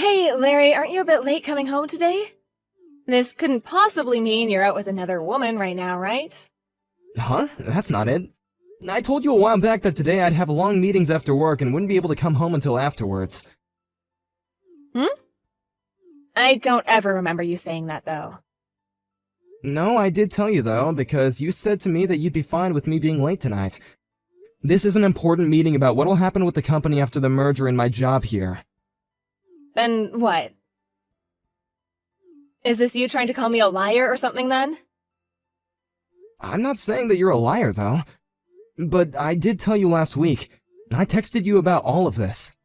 Hey, Larry, aren't you a bit late coming home today? This couldn't possibly mean you're out with another woman right now, right? Huh? That's not it. I told you a while back that today I'd have long meetings after work and wouldn't be able to come home until afterwards. I don't ever remember you saying that, though. No, I did tell you though, because you said to me that you'd be fine with me being late tonight. This is an important meeting about what'll happen with the company after the merger and my job here. Then what? Is this you trying to call me a liar or something, then? I'm not saying that you're a liar, though. But I did tell you last week. I texted you about all of this.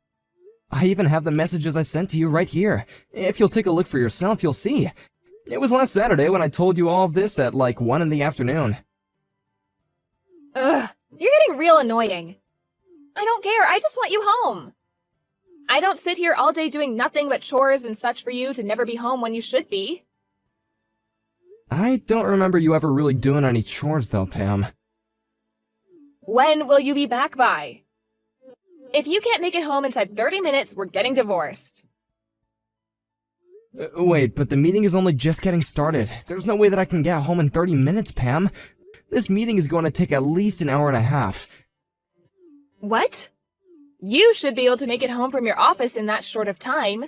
I even have the messages I sent to you right here. If you'll take a look for yourself, you'll see. It was last Saturday when I told you all of this at like 1 in the afternoon. Ugh, you're getting real annoying. I don't care, I just want you home. I don't sit here all day doing nothing but chores and such for you to never be home when you should be. I don't remember you ever really doing any chores though, Pam. When will you be back by? If you can't make it home inside 30 minutes, we're getting divorced. Wait, but the meeting is only just getting started. There's no way that I can get home in 30 minutes, Pam. This meeting is going to take at least an hour and a half. What? You should be able to make it home from your office in that short of time.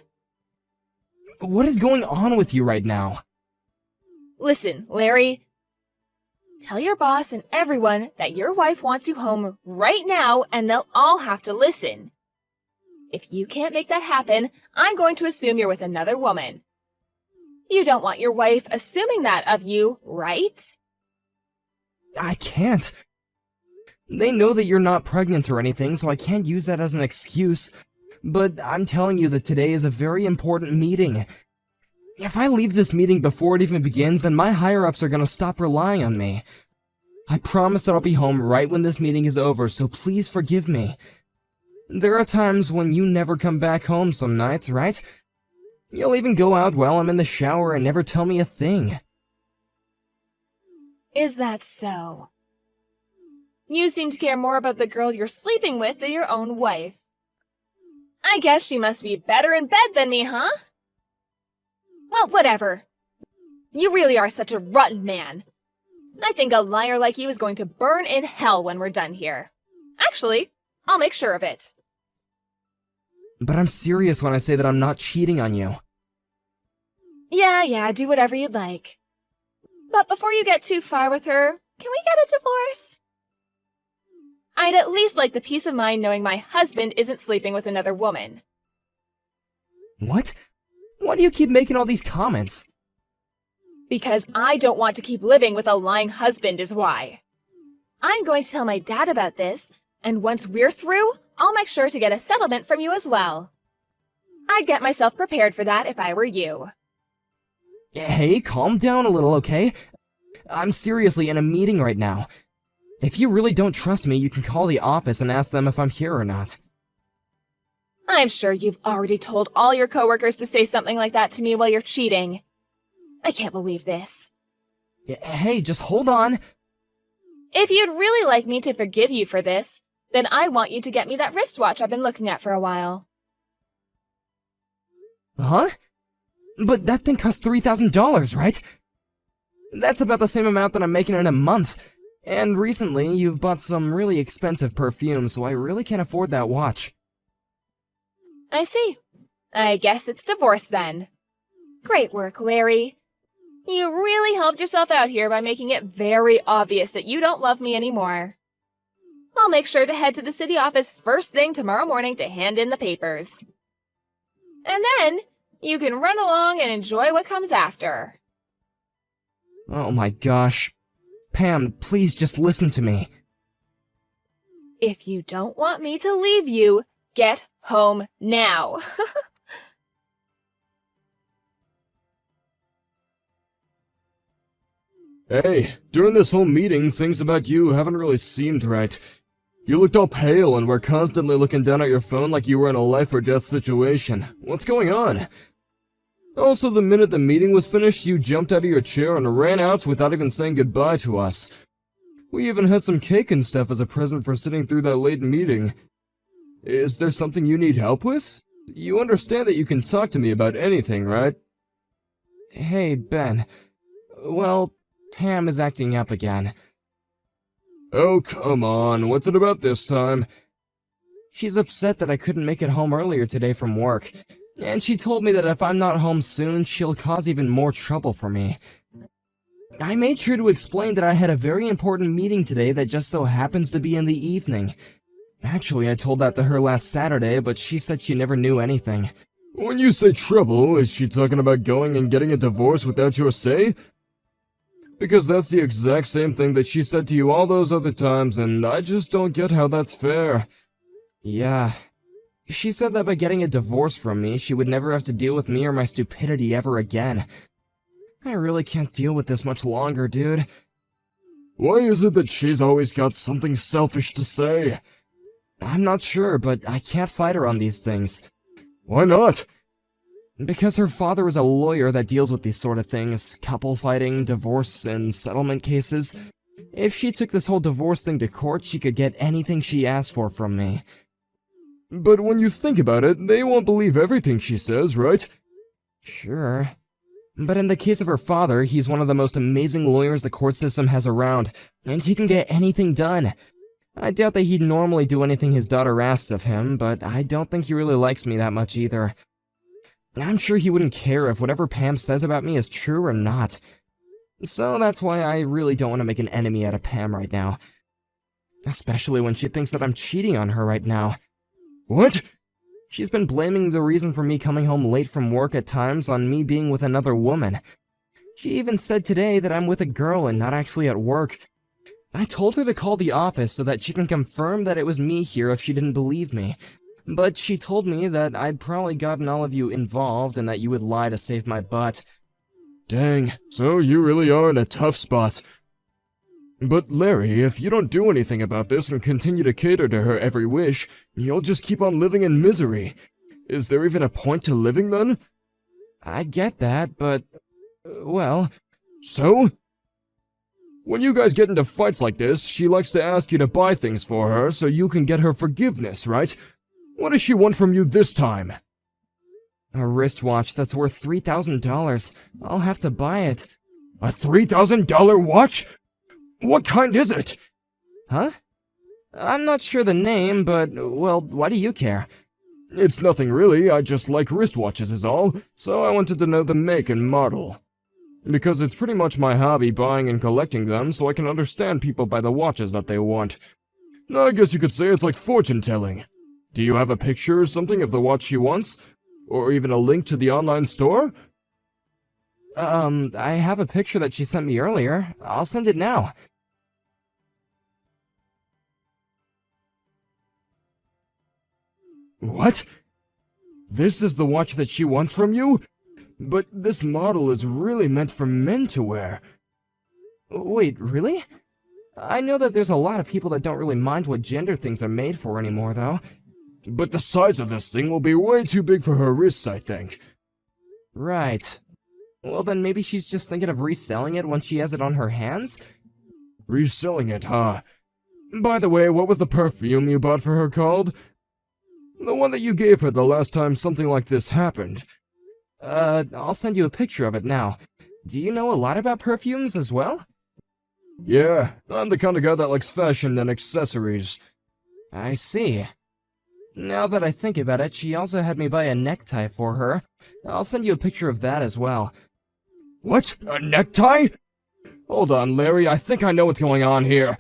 What is going on with you right now? Listen, Larry. Tell your boss and everyone that your wife wants you home right now, and they'll all have to listen. If you can't make that happen, I'm going to assume you're with another woman. You don't want your wife assuming that of you, right? I can't. They know that you're not pregnant or anything, so I can't use that as an excuse. But I'm telling you that today is a very important meeting. If I leave this meeting before it even begins, then my higher-ups are gonna stop relying on me. I promise that I'll be home right when this meeting is over, so please forgive me. There are times when you never come back home some nights, right? You'll even go out while I'm in the shower and never tell me a thing. Is that so? You seem to care more about the girl you're sleeping with than your own wife. I guess she must be better in bed than me, huh? Well, whatever. You really are such a rotten man. I think a liar like you is going to burn in hell when we're done here. Actually, I'll make sure of it. But I'm serious when I say that I'm not cheating on you. Yeah, do whatever you'd like. But before you get too far with her, can we get a divorce? I'd at least like the peace of mind knowing my husband isn't sleeping with another woman. What? Why do you keep making all these comments? Because I don't want to keep living with a lying husband is why. I'm going to tell my dad about this, and once we're through, I'll make sure to get a settlement from you as well. I'd get myself prepared for that if I were you. Hey, calm down a little, okay? I'm seriously in a meeting right now. If you really don't trust me, you can call the office and ask them if I'm here or not. I'm sure you've already told all your coworkers to say something like that to me while you're cheating. I can't believe this. Hey, just hold on. If you'd really like me to forgive you for this, then I want you to get me that wristwatch I've been looking at for a while. Huh? But that thing costs $3,000, right? That's about the same amount that I'm making in a month. And recently, you've bought some really expensive perfume, so I really can't afford that watch. I see. I guess it's divorce then. Great work, Larry. You really helped yourself out here by making it very obvious that you don't love me anymore. I'll make sure to head to the city office first thing tomorrow morning to hand in the papers. And then, you can run along and enjoy what comes after. Oh my gosh. Pam, please just listen to me. If you don't want me to leave you, get home now. Hey, during this whole meeting, things about you haven't really seemed right. You looked all pale and were constantly looking down at your phone like you were in a life or death situation. What's going on? Also, the minute the meeting was finished, you jumped out of your chair and ran out without even saying goodbye to us. We even had some cake and stuff as a present for sitting through that late meeting. Is there something you need help with? You understand that you can talk to me about anything, right? Hey, Ben. Well, Pam is acting up again. Oh, come on, what's it about this time? She's upset that I couldn't make it home earlier today from work, and she told me that if I'm not home soon, she'll cause even more trouble for me. I made sure to explain that I had a very important meeting today that just so happens to be in the evening. Actually, I told that to her last Saturday, but she said she never knew anything. When you say trouble, is she talking about going and getting a divorce without your say? Because that's the exact same thing that she said to you all those other times, and I just don't get how that's fair. Yeah. She said that by getting a divorce from me, she would never have to deal with me or my stupidity ever again. I really can't deal with this much longer, dude. Why is it that she's always got something selfish to say? I'm not sure, but I can't fight her on these things. Why not? Because her father is a lawyer that deals with these sort of things, couple fighting, divorce, and settlement cases. If she took this whole divorce thing to court, she could get anything she asked for from me. But when you think about it, they won't believe everything she says, right? Sure. But in the case of her father, he's one of the most amazing lawyers the court system has around, and he can get anything done. I doubt that he'd normally do anything his daughter asks of him, but I don't think he really likes me that much either. I'm sure he wouldn't care if whatever Pam says about me is true or not. So that's why I really don't want to make an enemy out of Pam right now. Especially when she thinks that I'm cheating on her right now. What? She's been blaming the reason for me coming home late from work at times on me being with another woman. She even said today that I'm with a girl and not actually at work. I told her to call the office so that she can confirm that it was me here if she didn't believe me. But she told me that I'd probably gotten all of you involved and that you would lie to save my butt. Dang, so you really are in a tough spot. But Larry, if you don't do anything about this and continue to cater to her every wish, you'll just keep on living in misery. Is there even a point to living then? I get that, but... well... So? When you guys get into fights like this, she likes to ask you to buy things for her so you can get her forgiveness, right? What does she want from you this time? A wristwatch that's worth $3,000. I'll have to buy it. A $3,000 watch? What kind is it? Huh? I'm not sure the name, but, well, why do you care? It's nothing really, I just like wristwatches is all, so I wanted to know the make and model. Because it's pretty much my hobby buying and collecting them, so I can understand people by the watches that they want. I guess you could say it's like fortune telling. Do you have a picture or something of the watch she wants? Or even a link to the online store? I have a picture that she sent me earlier. I'll send it now. What? This is the watch that she wants from you? But this model is really meant for men to wear. Wait, really? I know that there's a lot of people that don't really mind what gender things are made for anymore, though. But the size of this thing will be way too big for her wrists, I think. Right. Well, then maybe she's just thinking of reselling it once she has it on her hands? Reselling it, huh? By the way, what was the perfume you bought for her called? The one that you gave her the last time something like this happened. I'll send you a picture of it now. Do you know a lot about perfumes as well? Yeah, I'm the kind of guy that likes fashion and accessories. I see. Now that I think about it, she also had me buy a necktie for her. I'll send you a picture of that as well. What? A necktie? Hold on, Larry, I think I know what's going on here.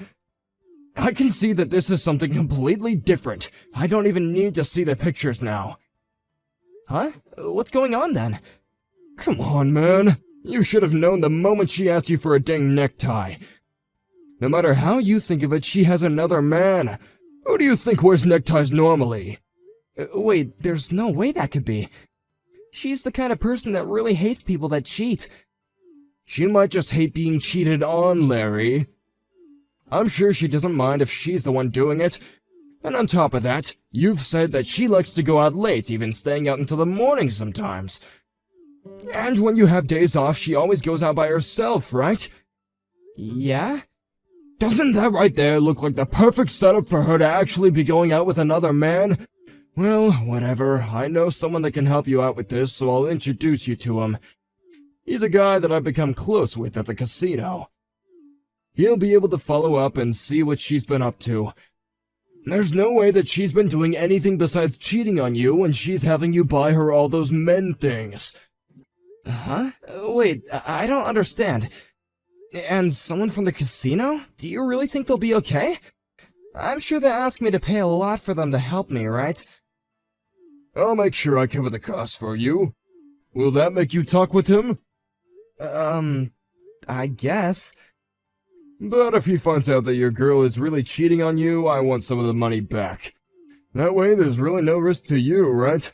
I can see that this is something completely different. I don't even need to see the pictures now. Huh? What's going on then? Come on, man. You should have known the moment she asked you for a dang necktie. No matter how you think of it, she has another man. Who do you think wears neckties normally? Wait, there's no way that could be. She's the kind of person that really hates people that cheat. She might just hate being cheated on, Larry. I'm sure she doesn't mind if she's the one doing it. And on top of that, you've said that she likes to go out late, even staying out until the morning sometimes. And when you have days off, she always goes out by herself, right? Yeah? Doesn't that right there look like the perfect setup for her to actually be going out with another man? Well, whatever. I know someone that can help you out with this, so I'll introduce you to him. He's a guy that I've become close with at the casino. He'll be able to follow up and see what she's been up to. There's no way that she's been doing anything besides cheating on you when she's having you buy her all those men things. Huh? Wait, I don't understand. And someone from the casino? Do you really think they'll be okay? I'm sure they asked me to pay a lot for them to help me, right? I'll make sure I cover the cost for you. Will that make you talk with him? I guess. But if he finds out that your girl is really cheating on you, I want some of the money back. That way there's really no risk to you, right?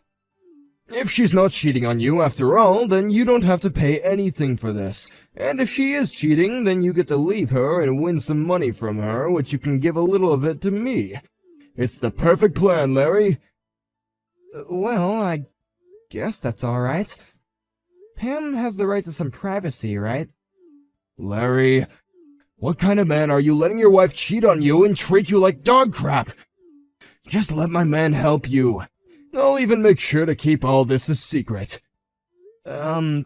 If she's not cheating on you after all, then you don't have to pay anything for this. And if she is cheating, then you get to leave her and win some money from her, which you can give a little of it to me. It's the perfect plan, Larry. Well, I guess that's alright. Pam has the right to some privacy, right? Larry, what kind of man are you letting your wife cheat on you and treat you like dog crap? Just let my man help you. I'll even make sure to keep all this a secret. Fine.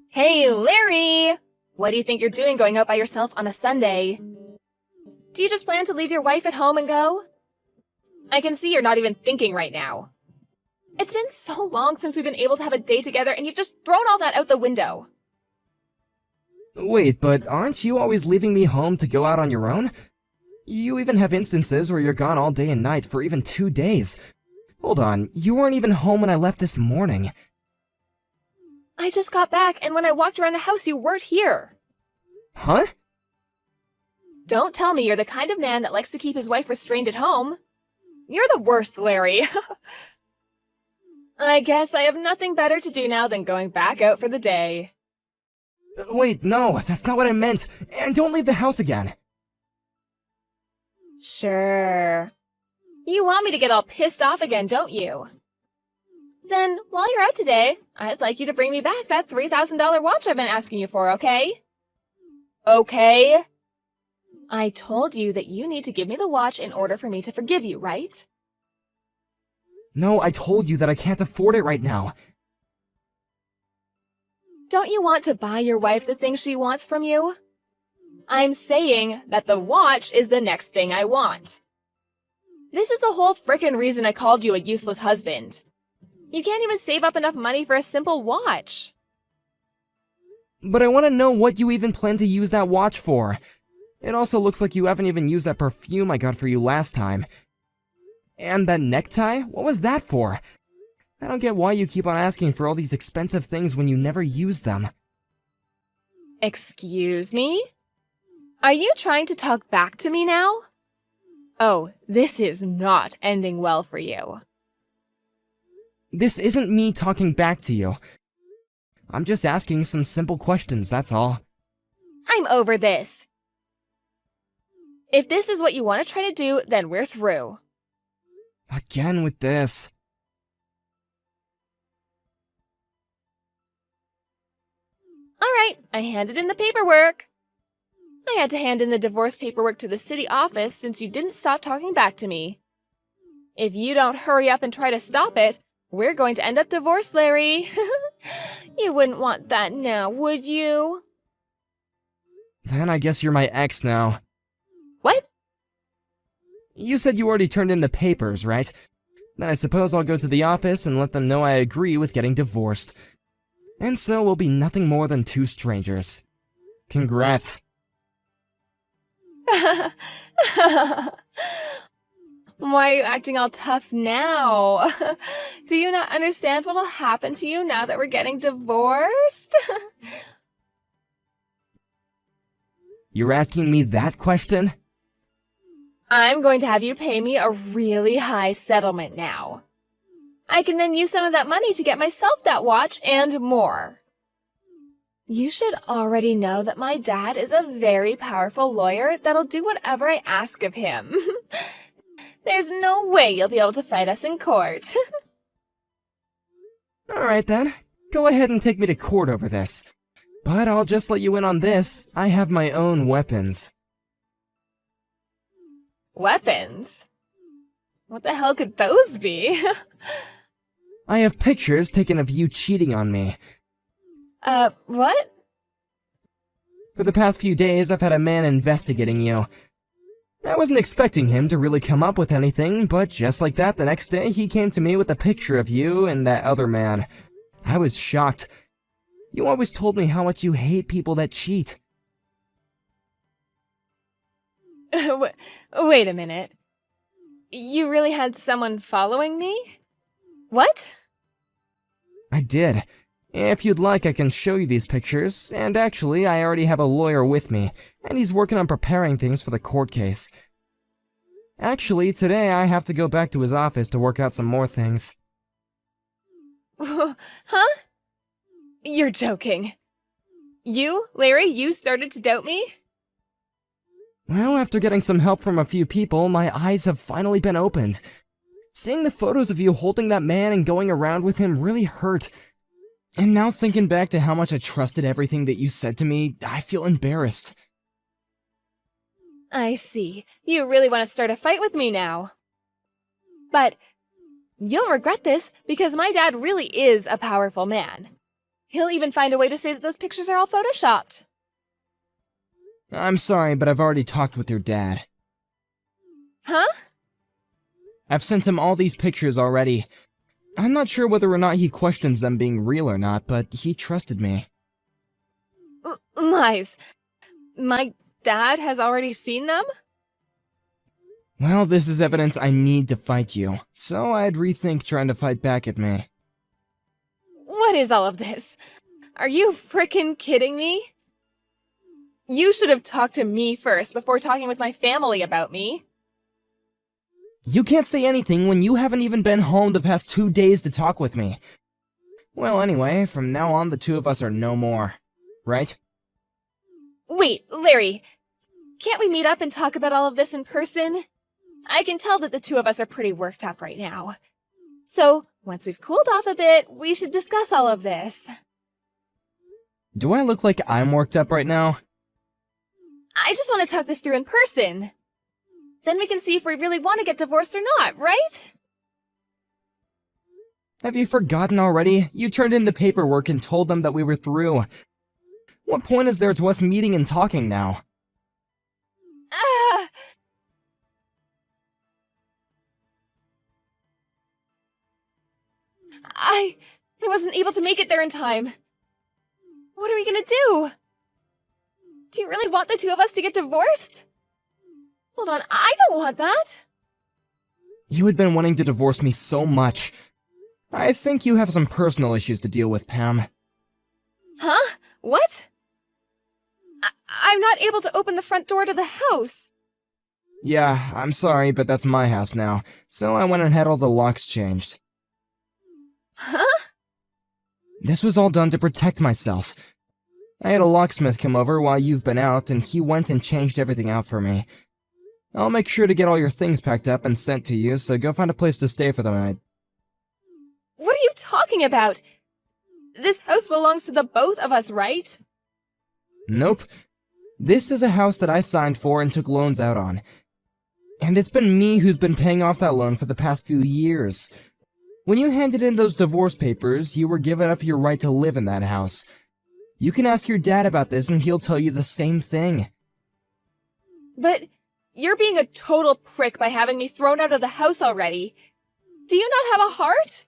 Hey, Larry! What do you think you're doing going out by yourself on a Sunday? Do you just plan to leave your wife at home and go? I can see you're not even thinking right now. It's been so long since we've been able to have a day together, and you've just thrown all that out the window. Wait, but aren't you always leaving me home to go out on your own? You even have instances where you're gone all day and night for even 2 days. Hold on, you weren't even home when I left this morning. I just got back, and when I walked around the house, you weren't here. Huh? Don't tell me you're the kind of man that likes to keep his wife restrained at home. You're the worst, Larry. I guess I have nothing better to do now than going back out for the day. Wait, no, that's not what I meant. And don't leave the house again. Sure. You want me to get all pissed off again, don't you? Then, while you're out today, I'd like you to bring me back that $3,000 watch I've been asking you for, okay? Okay? I told you that you need to give me the watch in order for me to forgive you, right? No, I told you that I can't afford it right now. Don't you want to buy your wife the things she wants from you? I'm saying that the watch is the next thing I want. This is the whole frickin' reason I called you a useless husband. You can't even save up enough money for a simple watch. But I want to know what you even plan to use that watch for. It also looks like you haven't even used that perfume I got for you last time. And that necktie? What was that for? I don't get why you keep on asking for all these expensive things when you never use them. Excuse me? Are you trying to talk back to me now? Oh, this is not ending well for you. This isn't me talking back to you. I'm just asking some simple questions, that's all. I'm over this. If this is what you want to try to do, then we're through. Again with this. Alright, I handed in the paperwork. I had to hand in the divorce paperwork to the city office since you didn't stop talking back to me. If you don't hurry up and try to stop it, we're going to end up divorced, Larry. You wouldn't want that now, would you? Then I guess you're my ex now. What? You said you already turned in the papers, right? Then I suppose I'll go to the office and let them know I agree with getting divorced. And so we'll be nothing more than two strangers. Congrats. Why are you acting all tough now? Do you not understand what'll happen to you now that we're getting divorced? You're asking me that question? I'm going to have you pay me a really high settlement now. I can then use some of that money to get myself that watch and more. You should already know that my dad is a very powerful lawyer that'll do whatever I ask of him. There's no way you'll be able to fight us in court. Alright then, go ahead and take me to court over this. But I'll just let you in on this, I have my own weapons. Weapons? What the hell could those be? I have pictures taken of you cheating on me. What? For the past few days, I've had a man investigating you. I wasn't expecting him to really come up with anything, but just like that, the next day he came to me with a picture of you and that other man. I was shocked. You always told me how much you hate people that cheat. Wait a minute. You really had someone following me? What? I did. If you'd like, I can show you these pictures, and actually, I already have a lawyer with me, and he's working on preparing things for the court case. Actually, today I have to go back to his office to work out some more things. Huh? You're joking. You, Larry, you started to doubt me? Well, after getting some help from a few people, my eyes have finally been opened. Seeing the photos of you holding that man and going around with him really hurt. And now thinking back to how much I trusted everything that you said to me, I feel embarrassed. I see. You really want to start a fight with me now. But you'll regret this because my dad really is a powerful man. He'll even find a way to say that those pictures are all photoshopped. I'm sorry, but I've already talked with your dad. Huh? I've sent him all these pictures already. I'm not sure whether or not he questions them being real or not, but he trusted me. Lies. My dad has already seen them? Well, this is evidence I need to fight you, so I'd rethink trying to fight back at me. What is all of this? Are you frickin' kidding me? You should have talked to me first before talking with my family about me. You can't say anything when you haven't even been home the past 2 days to talk with me. Well, anyway, from now on the two of us are no more, right? Wait, Larry. Can't we meet up and talk about all of this in person? I can tell that the two of us are pretty worked up right now. So, once we've cooled off a bit, we should discuss all of this. Do I look like I'm worked up right now? I just want to talk this through in person. Then we can see if we really want to get divorced or not, right? Have you forgotten already? You turned in the paperwork and told them that we were through. What point is there to us meeting and talking now? I wasn't able to make it there in time. What are we gonna do? Do you really want the two of us to get divorced? Hold on, I don't want that. You had been wanting to divorce me so much. I think you have some personal issues to deal with, Pam. Huh? What? I'm not able to open the front door to the house. Yeah, I'm sorry, but that's my house now, so I went and had all the locks changed. Huh? This was all done to protect myself. I had a locksmith come over while you've been out, and he went and changed everything out for me. I'll make sure to get all your things packed up and sent to you, so go find a place to stay for the night. What are you talking about? This house belongs to the both of us, right? Nope. This is a house that I signed for and took loans out on. And it's been me who's been paying off that loan for the past few years. When you handed in those divorce papers, you were giving up your right to live in that house. You can ask your dad about this and he'll tell you the same thing. But you're being a total prick by having me thrown out of the house already. Do you not have a heart?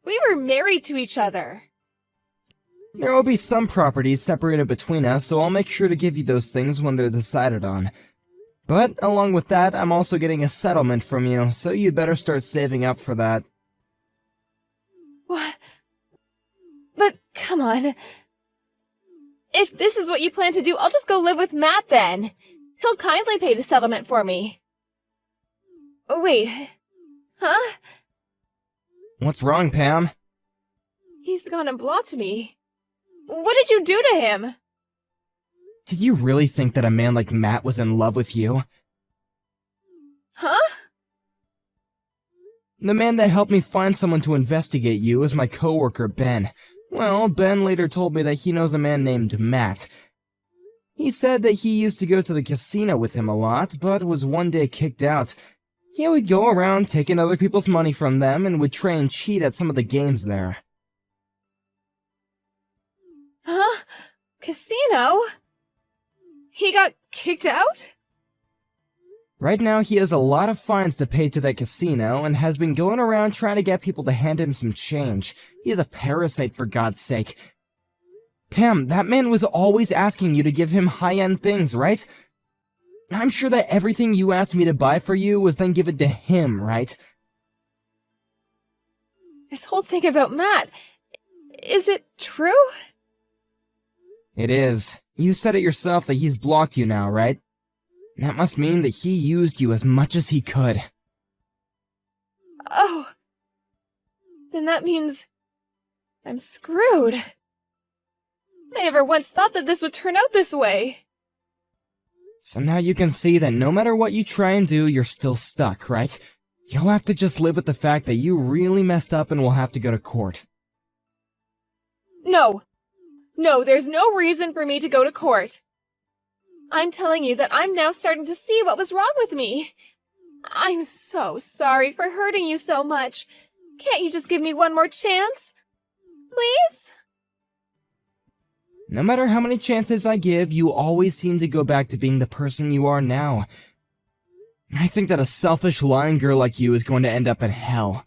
We were married to each other. There will be some properties separated between us, so I'll make sure to give you those things when they're decided on. But along with that, I'm also getting a settlement from you, so you'd better start saving up for that. What? But come on. If this is what you plan to do, I'll just go live with Matt then. He'll kindly pay the settlement for me. Wait. Huh? What's wrong, Pam? He's gone and blocked me. What did you do to him? Did you really think that a man like Matt was in love with you? Huh? The man that helped me find someone to investigate you is my coworker, Ben. Well, Ben later told me that he knows a man named Matt. He said that he used to go to the casino with him a lot, but was one day kicked out. He would go around taking other people's money from them and would try and cheat at some of the games there. Huh? Casino? He got kicked out? Right now, he has a lot of fines to pay to that casino and has been going around trying to get people to hand him some change. He is a parasite, for God's sake. Pam, that man was always asking you to give him high-end things, right? I'm sure that everything you asked me to buy for you was then given to him, right? This whole thing about Matt, is it true? It is. You said it yourself that he's blocked you now, right? That must mean that he used you as much as he could. Oh. Then that means I'm screwed. I never once thought that this would turn out this way. So now you can see that no matter what you try and do, you're still stuck, right? You'll have to just live with the fact that you really messed up and will have to go to court. No. No, there's no reason for me to go to court. I'm telling you that I'm now starting to see what was wrong with me. I'm so sorry for hurting you so much. Can't you just give me one more chance? Please? No matter how many chances I give, you always seem to go back to being the person you are now. I think that a selfish, lying girl like you is going to end up in hell.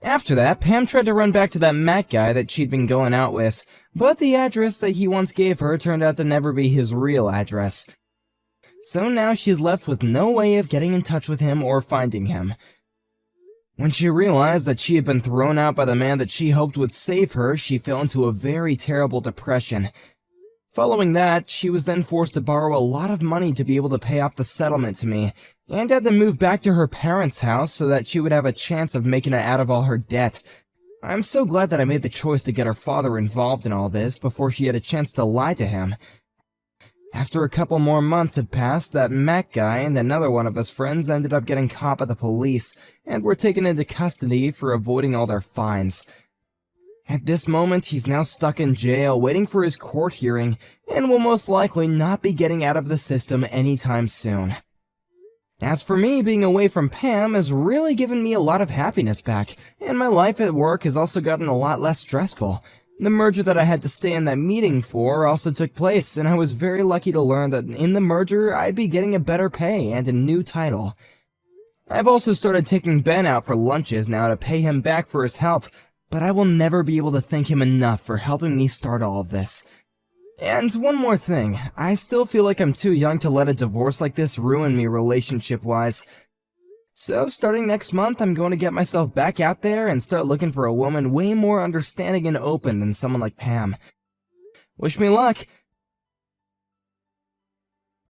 After that, Pam tried to run back to that Matt guy that she'd been going out with, but the address that he once gave her turned out to never be his real address. So now she's left with no way of getting in touch with him or finding him. When she realized that she had been thrown out by the man that she hoped would save her, she fell into a very terrible depression. Following that, she was then forced to borrow a lot of money to be able to pay off the settlement to me, and had to move back to her parents' house so that she would have a chance of making it out of all her debt. I'm so glad that I made the choice to get her father involved in all this before she had a chance to lie to him. After a couple more months had passed, that Matt guy and another one of his friends ended up getting caught by the police, and were taken into custody for avoiding all their fines. At this moment, he's now stuck in jail waiting for his court hearing, and will most likely not be getting out of the system anytime soon. As for me, being away from Pam has really given me a lot of happiness back, and my life at work has also gotten a lot less stressful. The merger that I had to stay in that meeting for also took place, and I was very lucky to learn that in the merger I'd be getting a better pay and a new title. I've also started taking Ben out for lunches now to pay him back for his help, but I will never be able to thank him enough for helping me start all of this. And one more thing, I still feel like I'm too young to let a divorce like this ruin me relationship-wise. So, starting next month, I'm going to get myself back out there and start looking for a woman way more understanding and open than someone like Pam. Wish me luck!